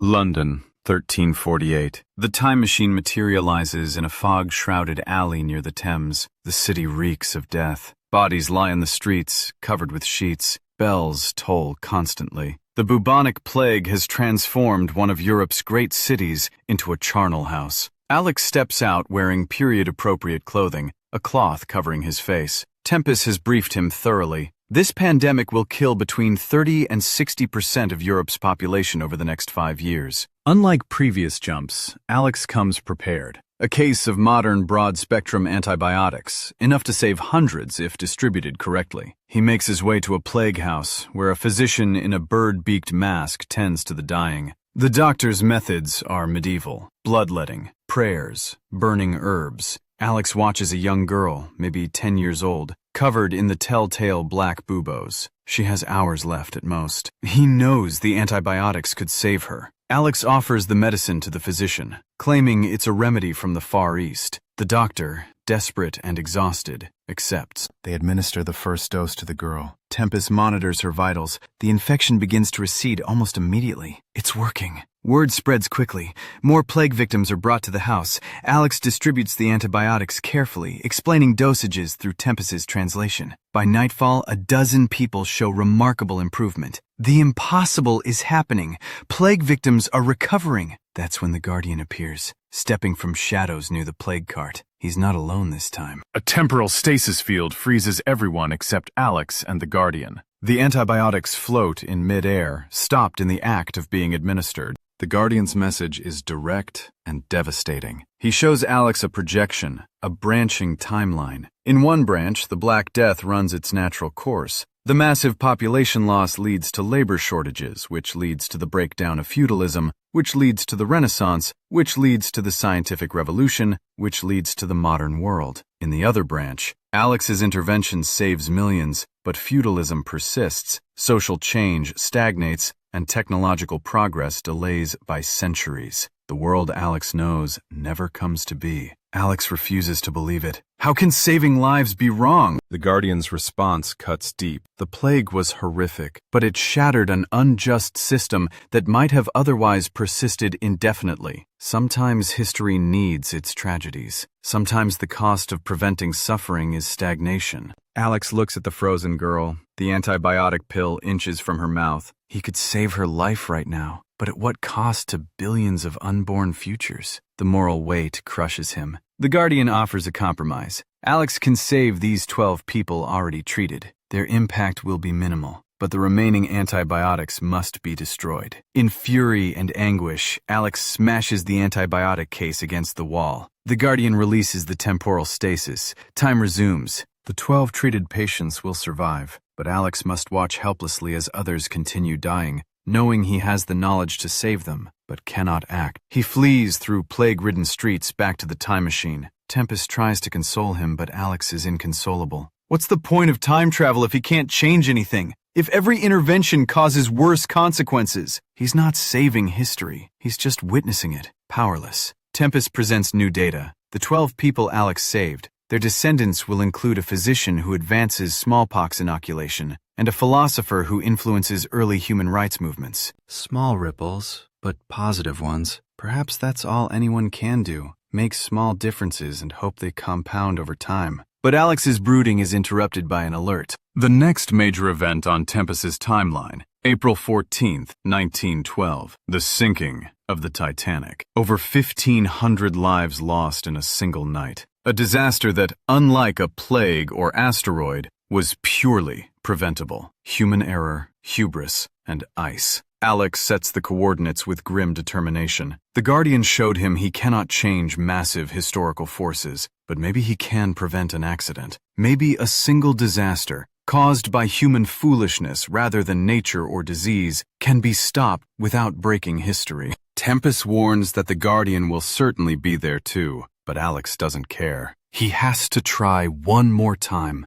London, 1348. The time machine materializes in a fog-shrouded alley near the Thames. The city reeks of death. Bodies lie in the streets, covered with sheets. Bells toll constantly. The bubonic plague has transformed one of Europe's great cities into a charnel house. Alex steps out wearing period-appropriate clothing, a cloth covering his face. Tempest has briefed him thoroughly. This pandemic will kill between 30 and 60% of Europe's population over the next 5 years. Unlike previous jumps, Alex comes prepared. A case of modern broad-spectrum antibiotics, enough to save hundreds if distributed correctly. He makes his way to a plague house, where a physician in a bird-beaked mask tends to the dying. The doctor's methods are medieval: bloodletting, prayers, burning herbs. Alex watches a young girl, maybe 10 years old, covered in the telltale black buboes. She has hours left at most. He knows the antibiotics could save her. Alex offers the medicine to the physician, claiming it's a remedy from the Far East. The doctor, desperate and exhausted, accepts. They administer the first dose to the girl. Tempest monitors her vitals. The infection begins to recede almost immediately. It's working. Word spreads quickly. More plague victims are brought to the house. Alex distributes the antibiotics carefully, explaining dosages through Tempest's translation. By nightfall, a dozen people show remarkable improvement. The impossible is happening. Plague victims are recovering. That's when the Guardian appears, stepping from shadows near the plague cart. He's not alone this time. A temporal stasis field freezes everyone except Alex and the Guardian. The antibiotics float in mid-air, stopped in the act of being administered. The Guardian's message is direct and devastating. He shows Alex a projection, a branching timeline. In one branch, the Black Death runs its natural course. The massive population loss leads to labor shortages, which leads to the breakdown of feudalism, which leads to the Renaissance, which leads to the scientific revolution, which leads to the modern world. In the other branch, Alex's intervention saves millions, but feudalism persists, social change stagnates, and technological progress delays by centuries. The world Alex knows never comes to be. Alex refuses to believe it. How can saving lives be wrong? The Guardian's response cuts deep. The plague was horrific, but it shattered an unjust system that might have otherwise persisted indefinitely. Sometimes history needs its tragedies. Sometimes the cost of preventing suffering is stagnation. Alex looks at the frozen girl. The antibiotic pill inches from her mouth. He could save her life right now, but at what cost to billions of unborn futures? The moral weight crushes him. The Guardian offers a compromise. Alex can save these 12 people already treated. Their impact will be minimal, but the remaining antibiotics must be destroyed. In fury and anguish, Alex smashes the antibiotic case against the wall. The Guardian releases the temporal stasis. Time resumes. The 12 treated patients will survive, but Alex must watch helplessly as others continue dying, knowing he has the knowledge to save them, but cannot act. He flees through plague-ridden streets back to the time machine. Tempest tries to console him, but Alex is inconsolable. What's the point of time travel if he can't change anything? If every intervention causes worse consequences? He's not saving history. He's just witnessing it, powerless. Tempest presents new data. The 12 people Alex saved. Their descendants will include a physician who advances smallpox inoculation and a philosopher who influences early human rights movements. Small ripples, but positive ones. Perhaps that's all anyone can do. Make small differences and hope they compound over time. But Alex's brooding is interrupted by an alert. The next major event on Tempest's timeline, April 14th, 1912, the sinking of the Titanic. Over 1,500 lives lost in a single night. A disaster that, unlike a plague or asteroid, was purely preventable. Human error, hubris, and ice. Alex sets the coordinates with grim determination. The Guardian showed him he cannot change massive historical forces, but maybe he can prevent an accident. Maybe a single disaster, caused by human foolishness rather than nature or disease, can be stopped without breaking history. Tempest warns that the Guardian will certainly be there too, but Alex doesn't care. He has to try one more time.